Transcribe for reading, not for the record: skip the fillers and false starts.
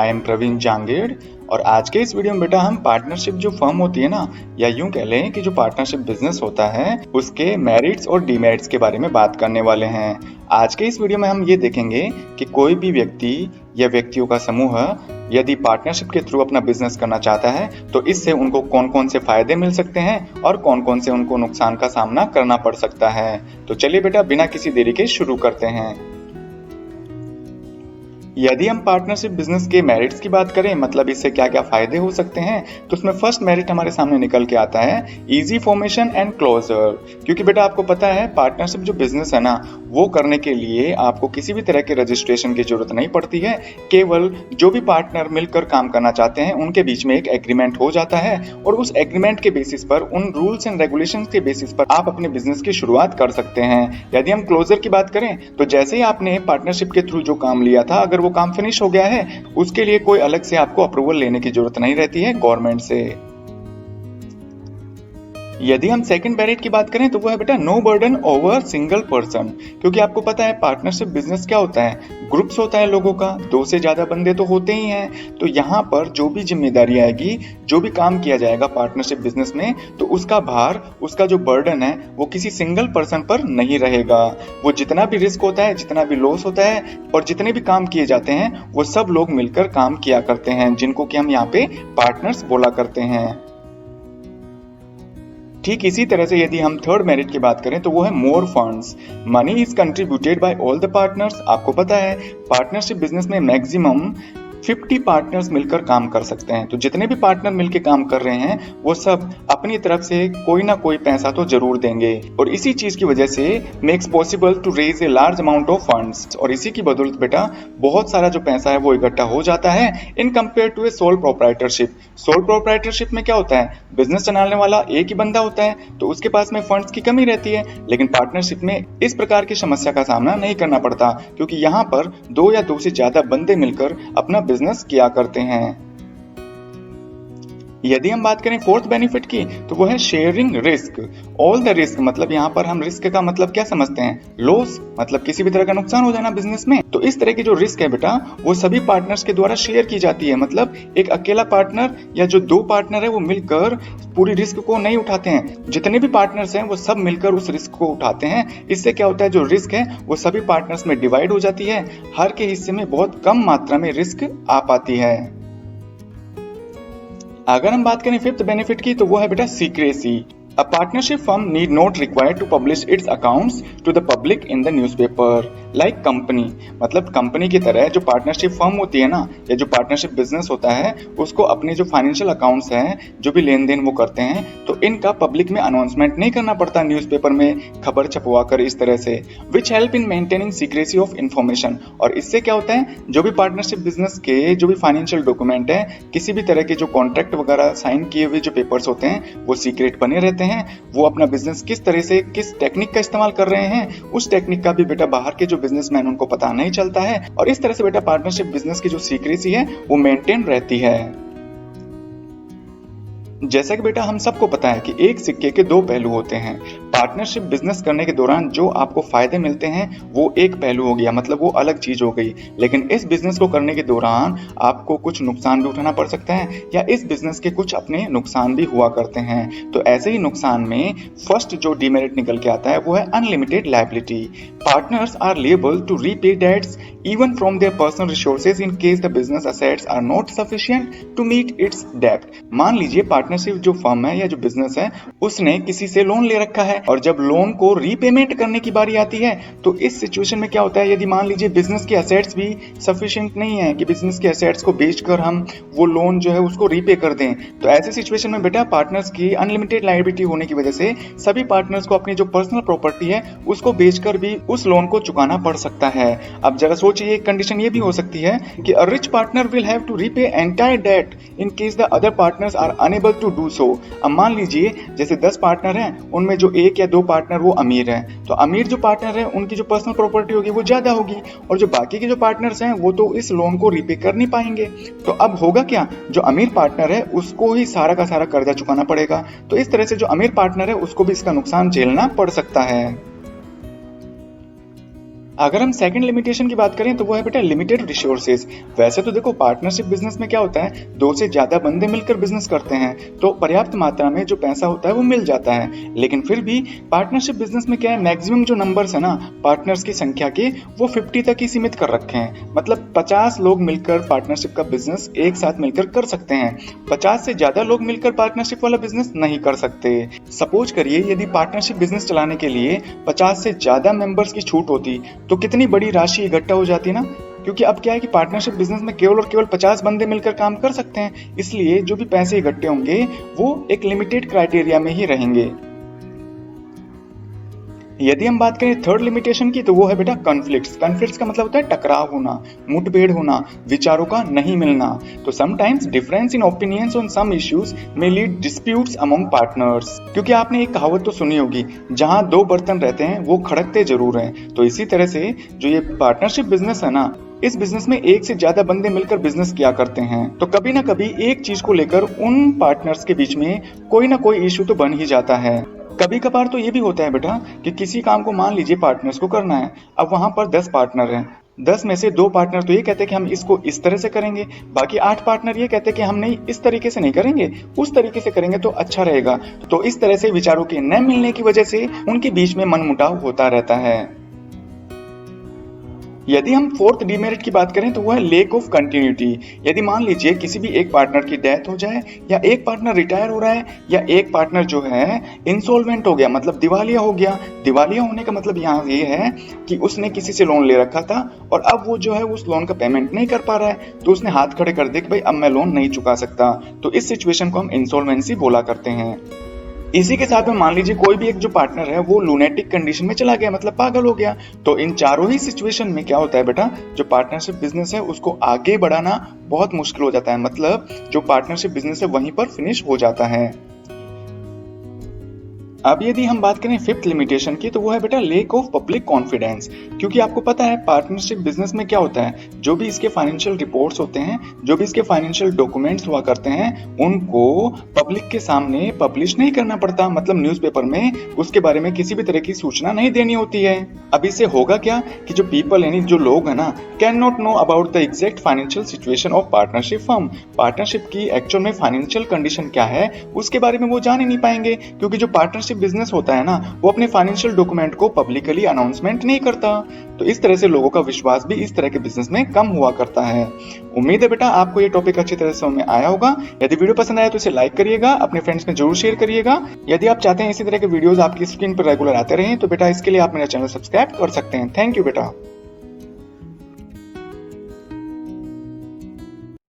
I am Praveen Jangid और आज के इस वीडियो में बेटा हम पार्टनरशिप जो फर्म होती है ना, या यूं कह लें कि जो पार्टनरशिप बिजनेस होता है उसके मेरिट्स और डीमेरिट्स के बारे में बात करने वाले हैं। आज के इस वीडियो में हम ये देखेंगे कि कोई भी व्यक्ति या व्यक्तियों का समूह यदि पार्टनरशिप के थ्रू अपना बिजनेस करना चाहता है तो इससे उनको कौन कौन से फायदे मिल सकते हैं और कौन कौन से उनको नुकसान का सामना करना पड़ सकता है। तो चलिए बेटा बिना किसी देरी के शुरू करते हैं। यदि हम पार्टनरशिप बिजनेस के मेरिट्स की बात करें, मतलब इससे क्या क्या फायदे हो सकते हैं, तो उसमें फर्स्ट मेरिट हमारे सामने निकल के आता है इजी फॉर्मेशन एंड क्लोजर। क्योंकि बेटा आपको पता है पार्टनरशिप जो बिजनेस है ना, वो करने के लिए आपको किसी भी तरह के रजिस्ट्रेशन की जरूरत नहीं पड़ती है। केवल जो भी पार्टनर मिलकर काम करना चाहते हैं उनके बीच में एक एग्रीमेंट हो जाता है और उस एग्रीमेंट के बेसिस पर, उन रूल्स एंड रेगुलेशंस के बेसिस पर आप अपने बिजनेस की शुरुआत कर सकते हैं। यदि हम क्लोजर की बात करें तो जैसे ही आपने पार्टनरशिप के थ्रू जो काम लिया था, अगर वो काम फिनिश हो गया है, उसके लिए कोई अलग से आपको अप्रूवल लेने की जरूरत नहीं रहती है गवर्नमेंट से। यदि हम सेकंड मेरिट की बात करें तो वो है बेटा no burden over single person. क्योंकि आपको पता है पार्टनरशिप बिजनेस क्या होता है, ग्रुप्स होता है लोगों का, 2 से ज्यादा बंदे तो होते ही हैं। तो यहाँ पर जो भी जिम्मेदारी आएगी, जो भी काम किया जाएगा पार्टनरशिप बिजनेस में, तो उसका भार, उसका जो बर्डन है वो किसी सिंगल पर्सन पर नहीं रहेगा। वो जितना भी रिस्क होता है, जितना भी लॉस होता है और जितने भी काम किए जाते हैं वो सब लोग मिलकर काम किया करते हैं, जिनको कि हम यहाँ पे पार्टनर्स बोला करते हैं। ठीक इसी तरह से यदि हम थर्ड मेरिट की बात करें तो वो है मोर funds. Money is contributed bye all the partners. आपको पता है पार्टनरशिप बिजनेस में मैक्सिमम 50 पार्टनर्स मिलकर काम कर सकते हैं। तो जितने भी पार्टनर मिलकर काम कर रहे हैं वो सब अपनी तरफ से कोई ना कोई पैसा तो जरूर देंगे और इसी चीज की वजह से makes possible to raise a large amount of funds. और इसी की बदौलत बेटा बहुत सारा जो पैसा है वो इकट्ठा हो जाता है in compare to a sole proprietorship. Sole proprietorship में क्या होता है, बिजनेस चलाने वाला एक ही बंदा होता है तो उसके पास में फंड्स की कमी रहती है। लेकिन पार्टनरशिप में इस प्रकार की समस्या का सामना नहीं करना पड़ता, क्योंकि यहाँ पर 2 या 2 से ज्यादा बंदे मिलकर अपना बिजनेस किया करते हैं। यदि हम बात करें फोर्थ बेनिफिट की तो वो है sharing risk. All the risk, मतलब यहाँ पर हम रिस्क का मतलब क्या समझते हैं, लॉस, मतलब किसी भी तरह का नुकसान हो जाना बिजनेस में। तो इस तरह की जो रिस्क है बेटा वो सभी पार्टनर्स के द्वारा शेयर की जाती है। मतलब एक अकेला पार्टनर या जो 2 पार्टनर है वो मिलकर पूरी रिस्क को नहीं उठाते हैं, जितने भी पार्टनर्स हैं वो सब मिलकर उस रिस्क को उठाते हैं। इससे क्या होता है, जो रिस्क है वो सभी पार्टनर्स में डिवाइड हो जाती है, हर के हिस्से में बहुत कम मात्रा में रिस्क आ पाती है। अगर हम बात करें फिफ्थ बेनिफिट की तो वो है बेटा secrecy. A partnership firm need not require to publish its accounts to the public in the newspaper like company। मतलब कंपनी की तरह जो पार्टनरशिप फर्म होती है ना, या जो पार्टनरशिप बिजनेस होता है, उसको अपने जो फाइनेंशियल अकाउंट्स हैं, जो भी लेन देन वो करते हैं, तो इनका पब्लिक में अनाउंसमेंट नहीं करना पड़ता न्यूज़पेपर में खबर छपवा कर इस तरह से, which help in maintaining secrecy of information. और इससे क्या होता है, जो भी पार्टनरशिप बिजनेस के जो भी फाइनेंशियल डॉक्यूमेंट है, किसी भी तरह के जो कॉन्ट्रैक्ट वगैरह साइन किए हुए जो पेपर्स होते हैं वो सीक्रेट बने रहते हैं। वो अपना बिजनेस किस तरह से, किस टेक्निक का इस्तेमाल कर रहे हैं, उस टेक्निक का भी बेटा बाहर के जो बिजनेसमैन उनको पता नहीं चलता है। और इस तरह से बेटा पार्टनरशिप बिजनेस की जो सीक्रेसी है वो मेंटेन रहती है। जैसा कि बेटा हम सबको पता है कि एक सिक्के के 2 पहलू होते हैं। पार्टनरशिप बिजनेस करने के दौरान जो आपको फायदे मिलते हैं वो एक पहलू हो गया, मतलब वो अलग चीज हो गई। लेकिन इस बिजनेस को करने के दौरान आपको कुछ नुकसान भी उठाना पड़ सकता है, या इस बिजनेस के कुछ अपने नुकसान भी हुआ करते हैं। तो ऐसे ही नुकसान में फर्स्ट जो डीमेरिट निकल के आता है वो है unlimited liability. Partners are liable to repay debts even from their personal resources in case the business assets are not sufficient to meet its debt। मान लीजिए पार्टनरशिप जो फर्म है या जो बिजनेस है उसने किसी से लोन ले रखा है और जब लोन को रीपेमेंट करने की बारी आती है तो इस सिचुएशन में क्या होता है, यदि मान लीजिए बिजनेस के एसेट्स भी सफिशिएंट नहीं है कि बिजनेस के एसेट्स को बेचकर हम वो लोन जो है उसको रीपे कर दें, तो ऐसे सिचुएशन में बेटा पार्टनर्स की अनलिमिटेड लायबिलिटी होने की वजह से सभी पार्टनर्स को अपनी जो पर्सनल प्रॉपर्टी है उसको बेचकर भी उस लोन को चुकाना पड़ सकता है। अब जरा सोचिए, एक कंडीशन ये भी हो सकती है कि a rich partner will have to repay entire debt in case the other partners are unable to do so. अब मान लीजिए जैसे 10 पार्टनर हैं, उनमें जो 1 या 2 पार्टनर वो अमीर हैं, तो अमीर जो पार्टनर है उनकी जो पर्सनल प्रॉपर्टी होगी वो ज्यादा होगी और जो बाकी के जो पार्टनर्स हैं वो तो इस लोन को रीपे कर नहीं पाएंगे। तो अब होगा क्या, जो अमीर पार्टनर है उसको ही सारा का सारा कर्जा चुकाना पड़ेगा। तो इस तरह से जो अमीर पार्टनर है उसको भी इसका नुकसान झेलना पड़ सकता है। अगर हम सेकंड लिमिटेशन की बात करें तो वो है बेटा लिमिटेड रिसोर्सेज। वैसे तो देखो पार्टनरशिप बिजनेस में क्या होता है, दो से ज्यादा बंदे मिलकर बिजनेस करते हैं तो पर्याप्त मात्रा में जो पैसा होता है वो मिल जाता है। लेकिन फिर भी पार्टनरशिप बिजनेस में क्या है, मैक्सिमम जो नंबर्स है ना पार्टनर्स की संख्या के, वो 50 तक ही सीमित कर रखे हैं। मतलब 50 लोग मिलकर पार्टनरशिप का बिजनेस एक साथ मिलकर कर सकते हैं, 50 से ज्यादा लोग मिलकर पार्टनरशिप वाला बिजनेस नहीं कर सकते। सपोज करिए यदि पार्टनरशिप बिजनेस चलाने के लिए 50 से ज्यादा मेंबर्स की छूट होती तो कितनी बड़ी राशि इकट्ठा हो जाती ना। क्योंकि अब क्या है कि पार्टनरशिप बिजनेस में केवल और केवल 50 बंदे मिलकर काम कर सकते हैं, इसलिए जो भी पैसे इकट्ठे होंगे वो एक लिमिटेड क्राइटेरिया में ही रहेंगे। यदि हम बात करें थर्ड लिमिटेशन की तो वो है बेटा कॉन्फ्लिक्ट्स। कॉन्फ्लिक्ट्स का मतलब होता है टकराव होना, मुठभेड़ होना, विचारों का नहीं मिलना। तो sometimes difference in opinions on some issues may lead disputes among partners. क्योंकि आपने एक कहावत तो सुनी होगी, जहां दो बर्तन रहते हैं वो खड़कते जरूर हैं। तो इसी तरह से जो ये पार्टनरशिप बिजनेस है ना, इस बिजनेस में एक से ज्यादा बंदे मिलकर बिजनेस किया करते हैं तो कभी ना कभी एक चीज को लेकर उन पार्टनर्स के बीच में कोई ना कोई इश्यू तो बन ही जाता है। कभी कभार तो ये भी होता है बेटा कि किसी काम को मान लीजिए पार्टनर्स को करना है, अब वहां पर 10 पार्टनर हैं, 10 में से 2 पार्टनर तो ये कहते हैं कि हम इसको इस तरह से करेंगे, बाकी 8 पार्टनर ये कहते हैं कि हम नहीं इस तरीके से नहीं करेंगे, उस तरीके से करेंगे तो अच्छा रहेगा। तो इस तरह से विचारों के न मिलने की वजह से उनके बीच में मनमुटाव होता रहता है। यदि हम फोर्थ डिमेरिट की बात करें तो वो है लेक ऑफ कंटिन्यूटी। यदि मान लीजिए किसी भी एक पार्टनर की डेथ हो जाए, या एक पार्टनर रिटायर हो रहा है, या एक पार्टनर जो है इंसॉल्वेंट हो गया मतलब दिवालिया हो गया। दिवालिया होने का मतलब यहाँ ये है कि उसने किसी से लोन ले रखा था और अब वो जो है उस लोन का पेमेंट नहीं कर पा रहा है, तो उसने हाथ खड़े कर दिए कि भाई अब मैं लोन नहीं चुका सकता। तो इस सिचुएशन को हम इंसॉल्वेंसी बोला करते हैं। इसी के साथ में मान लीजिए कोई भी एक जो पार्टनर है वो लूनेटिक कंडीशन में चला गया, मतलब पागल हो गया। तो इन चारों ही सिचुएशन में क्या होता है बेटा, जो पार्टनरशिप बिजनेस है उसको आगे बढ़ाना बहुत मुश्किल हो जाता है। मतलब जो पार्टनरशिप बिजनेस है वहीं पर फिनिश हो जाता है। अब यदि हम बात करें फिफ्थ लिमिटेशन की तो वो है बेटा लेक ऑफ पब्लिक कॉन्फिडेंस। क्योंकि आपको पता है पार्टनरशिप बिजनेस में क्या होता है, जो भी इसके फाइनेंशियल रिपोर्ट्स होते हैं, जो भी इसके फाइनेंशियल डॉक्यूमेंट्स हुआ करते हैं, उनको पब्लिक के सामने पब्लिश नहीं करना पड़ता। मतलब न्यूज़पेपर में उसके बारे में किसी भी तरह की सूचना नहीं देनी होती है। अब इससे होगा क्या कि जो पीपल यानी जो लोग है ना, can not know about the exact financial situation of partnership firm. Partnership की एक्चुअल में फाइनेंशियल कंडीशन क्या है उसके बारे में वो जान ही नहीं पाएंगे, क्योंकि जो पार्टनरशिप बिजनेस होता है ना वो अपने फाइनेंशियल डॉक्यूमेंट को पब्लिकली अनाउंसमेंट नहीं करता। तो इस तरह से लोगों का विश्वास भी इस तरह के बिजनेस में कम हुआ करता है। उम्मीद है बेटा आपको ये टॉपिक अच्छी तरह से समझ में आया होगा। यदि वीडियो पसंद आया तो इसे लाइक करिएगा, अपने फ्रेंड्स में जरूर शेयर करिएगा। यदि आप चाहते हैं इसी तरह के वीडियोस आपकी स्क्रीन पर रेगुलर आते रहें तो बेटा इसके लिए आप मेरा चैनल सब्सक्राइब कर सकते हैं। थैंक यू बेटा।